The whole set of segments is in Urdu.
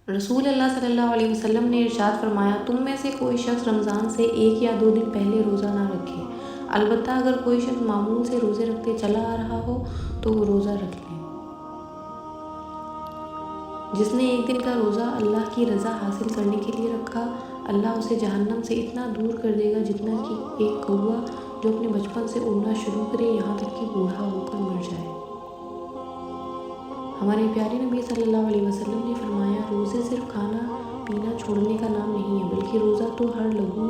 رسول اللہ صلی اللہ علیہ وسلم نے ارشاد فرمایا، تم میں سے کوئی شخص رمضان سے 1 یا 2 دن پہلے روزہ نہ رکھے، البتہ اگر کوئی شخص معمول سے روزے رکھتے چلا آ رہا ہو تو وہ روزہ رکھ لے۔ جس نے 1 دن کا روزہ اللہ کی رضا حاصل کرنے کے لیے رکھا، اللہ اسے جہنم سے اتنا دور کر دے گا جتنا کہ ایک کوا جو اپنے بچپن سے اڑنا شروع کرے یہاں تک کہ بوڑھا ہو کر مر جائے۔ ہمارے پیارے نبی صلی اللہ علیہ وسلم نے فرمایا، روزے صرف کھانا پینا چھوڑنے کا نام نہیں ہے، بلکہ روزہ تو ہر لغو،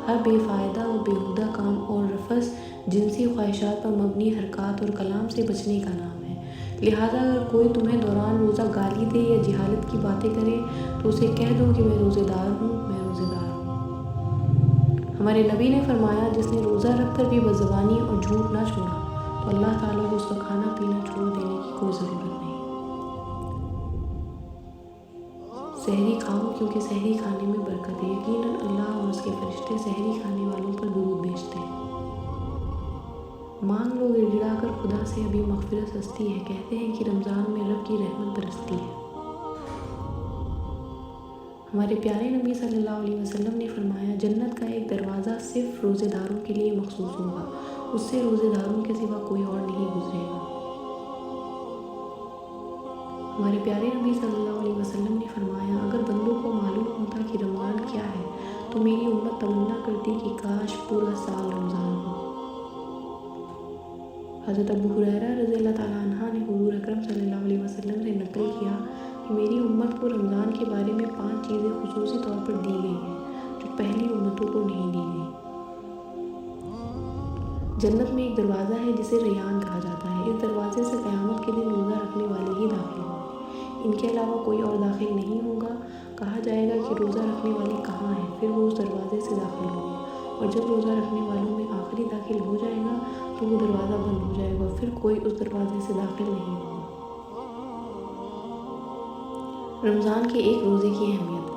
ہر بے فائدہ و بیہودہ کام اور رفث، جنسی خواہشات پر مبنی حرکات اور کلام سے بچنے کا نام ہے۔ لہٰذا اگر کوئی تمہیں دوران روزہ گالی دے یا جہالت کی باتیں کرے تو اسے کہہ دو کہ میں روزے دار ہوں، میں روزے دار ہوں۔ ہمارے نبی نے فرمایا، جس نے روزہ رکھ کر بھی بدزبانی اور جھوٹ نہ چھوڑا تو اللہ تعالیٰ کو اس کا کھانا پینا چھوڑ دینے کی کوئی ضرورت نہیں۔ سحری کھاؤ کیونکہ سحری کھانے میں برکت ہے، یقیناً اللہ اور اس کے فرشتے سحری کھانے والوں پر درود بھیجتے ہیں۔ مانگ لو گڑ گڑا کر خدا سے، ابھی مغفرت سستی ہے، کہتے ہیں کہ رمضان میں رب کی رحمت برستی ہے۔ ہمارے پیارے نبی صلی اللہ علیہ وسلم نے فرمایا، جنت کا ایک دروازہ صرف روزے داروں کے لیے مخصوص ہوگا، اس سے روزے داروں کے سوا کوئی اور نہیں گزرے گا۔ ہمارے پیارے نبی صلی اللہ علیہ وسلم نے فرمایا، اگر بندوں کو معلوم ہوتا کہ رمضان کیا ہے تو میری امت تمنا کرتی کہ کاش پورا سال رمضان ہو۔ حضرت ابو ہریرہ رضی اللہ تعالیٰ عنہ نے حضور اکرم صلی اللہ علیہ وسلم سے نقل کیا کہ میری امت کو رمضان کے بارے میں 5 چیزیں خصوصی طور پر دی گئی ہیں جو پہلی امتوں کو نہیں دی گئی۔ جنت میں ایک دروازہ ہے جسے ریان کہا جاتا ہے، اس دروازے سے قیامت کے دن روزہ رکھنے والے ہی داخل ہوں گے، ان کے علاوہ کوئی اور داخل نہیں ہوگا۔ کہا جائے گا کہ روزہ رکھنے والے کہاں ہیں؟ پھر وہ اس دروازے سے داخل ہوں گے، اور جب روزہ رکھنے والوں میں آخری داخل ہو جائے گا تو وہ دروازہ بند ہو جائے گا، پھر کوئی اس دروازے سے داخل نہیں ہوگا۔ رمضان کے ایک روزے کی اہمیت۔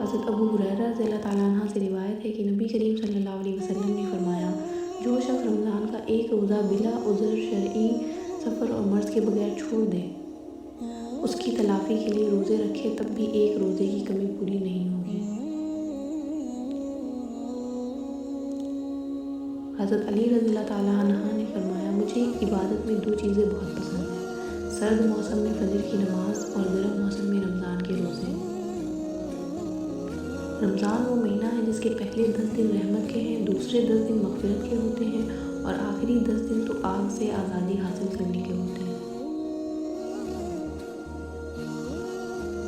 حضرت ابو ہریرہ رضی اللہ تعالیٰ عنہ سے روایت ہے کہ نبی کریم صلی اللہ علیہ وسلم نے فرمایا، جو شخص رمضان کا ایک روزہ بلا عذر شرعی، سفر اور مرض کے بغیر چھوڑ دے، اس کی تلافی کے لیے روزے رکھے تب بھی ایک روزے کی کمی پوری نہیں ہوگی۔ حضرت علی رضی اللہ تعالیٰ عنہ نے فرمایا، مجھے عبادت میں 2 چیزیں بہت پسند ہیں، سرد موسم میں فجر کی نماز اور گرم موسم میں رمضان کے روزے۔ رمضان وہ مہینہ ہے جس کے پہلے 10 دن رحمت کے ہیں، دوسرے 10 دن مغفرت کے ہوتے ہیں اور آخری 10 دن تو آگ سے آزادی حاصل کرنے کے ہوتے ہیں۔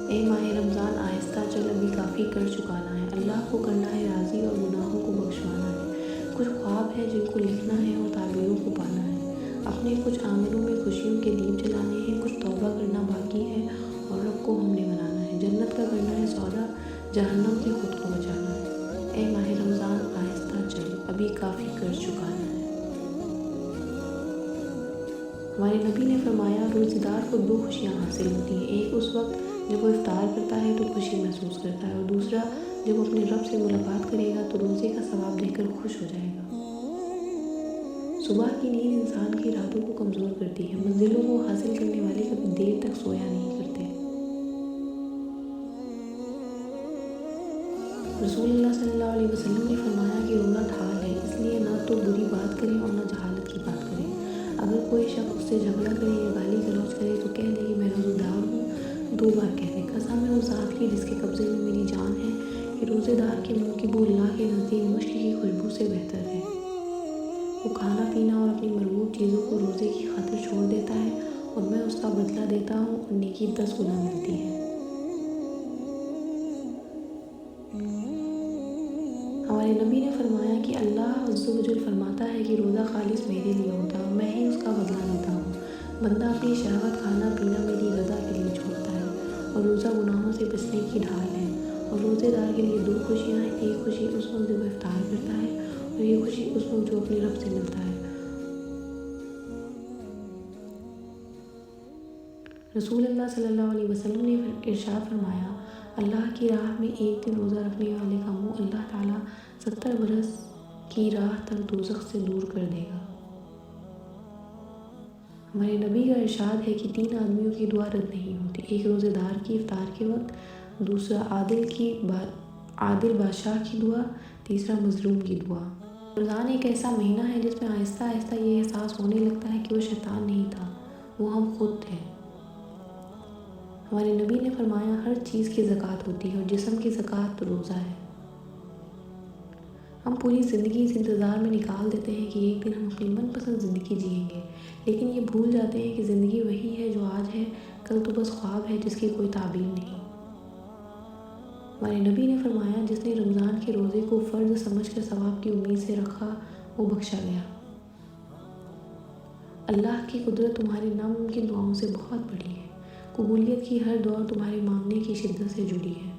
اے ماہ رمضان آہستہ چل، ابھی کافی کر چکانا ہے، اللہ کو کرنا ہے راضی اور گناہوں کو بخشوانا ہے۔ کچھ خواب ہے جن کو لکھنا ہے اور تعبیروں کو پانا ہے، اپنے کچھ آنگنوں میں خوشیوں کے دیپ جلانے ہیں، کچھ توبہ کرنا باقی ہے اور رب کو ہم نے منانا ہے، جنت کا کرنا ہے سودا، جہنم سے خود کو بچانا ہے۔ اے ماہ رمضان آہستہ چل، ابھی کافی کر چکانا ہے۔ ہمارے نبی نے فرمایا، روزے دار کو 2 خوشیاں حاصل ہوتی ہیں، ایک اس وقت جب وہ افطار کرتا ہے تو خوشی محسوس کرتا ہے، اور دوسرا جب وہ اپنے رب سے ملاقات کرے گا تو روزے کا ثواب دیکھ کر خوش ہو جائے گا۔ صبح کی نیند انسان کی ارادوں کو کمزور کرتی ہے، منزلوں کو حاصل کرنے والے کبھی دیر تک سویا نہیں کرتے۔ رسول اللہ صلی اللہ علیہ وسلم نے فرمایا کہ روزہ ڈھال ہے، اس لیے نہ تو بری بات کریں اور نہ جہالت کی بات کریں۔ اگر کوئی شخص اس سے جھگڑا کرے یا گالی گلوچ کرے تو کہہ دے کہ میں روزہ دار ہوں، 2 بار کہہ دے، قسم ہے اس ذات کی جس کے قبضے میں میری جان ہے کہ روزے دار کے منہ کی بو اللہ کے نزدیک مشک کی خوشبو سے بہتر ہے۔ وہ کھانا پینا اور اپنی مرغوب چیزوں کو روزے کی خاطر چھوڑ دیتا ہے اور میں اس کا بدلہ دیتا ہوں اور نیکی 10 گنا ملتی ہے۔ ہمارے نبی نے فرمایا کہ اللہ عز و جل فرماتا ہے کہ روزہ خالص میرے لیے ہوتا ہے اور میں ہی اس کا بدلہ لیتا ہوں۔ بندہ اپنی شہوت کھانا پینا میری رضا کے لیے چھوڑتا ہے، اور روزہ گناہوں سے بچنے کی ڈھال ہے۔ اور روزے دار کے لیے 2 خوشیاں ہیں، ایک خوشی اس وقت جب وہ افطار کرتا ہے اور یہ خوشی اس وقت جو اپنے رب سے ملتا ہے۔ رسول اللہ صلی اللہ علیہ وسلم نے ارشاد فرمایا، اللہ کی راہ میں 1 دن روزہ رکھنے والے کا منہ اللہ تعالیٰ 70 برس کی راہ تک دوزخ سے دور کر دے گا۔ ہمارے نبی کا ارشاد ہے کہ 3 آدمیوں کی دعا رد نہیں ہوتی، ایک روزے دار کی افطار کے وقت، دوسرا عادل بادشاہ کی دعا، تیسرا مظلوم کی دعا۔ رمضان ایک ایسا مہینہ ہے جس میں آہستہ آہستہ یہ احساس ہونے لگتا ہے کہ وہ شیطان نہیں تھا، وہ ہم خود تھے۔ ہمارے نبی نے فرمایا ہر چیز کی زکوٰۃ ہوتی ہے اور جسم کی زکوٰۃ تو روزہ ہے۔ ہم پوری زندگی اس انتظار میں نکال دیتے ہیں کہ ایک دن ہم اپنی من پسند زندگی جئیں گے، لیکن یہ بھول جاتے ہیں کہ زندگی وہی ہے جو آج ہے، کل تو بس خواب ہے جس کی کوئی تعبیر نہیں۔ ہمارے نبی نے فرمایا جس نے رمضان کے روزے کو فرض سمجھ کر ثواب کی امید سے رکھا وہ بخشا گیا۔ اللہ کی قدرت تمہاری ناممکن دعاؤں سے بہت بڑی ہے، قبولیت کی ہر دعا تمہارے مانگنے کی شدت سے جڑی ہے۔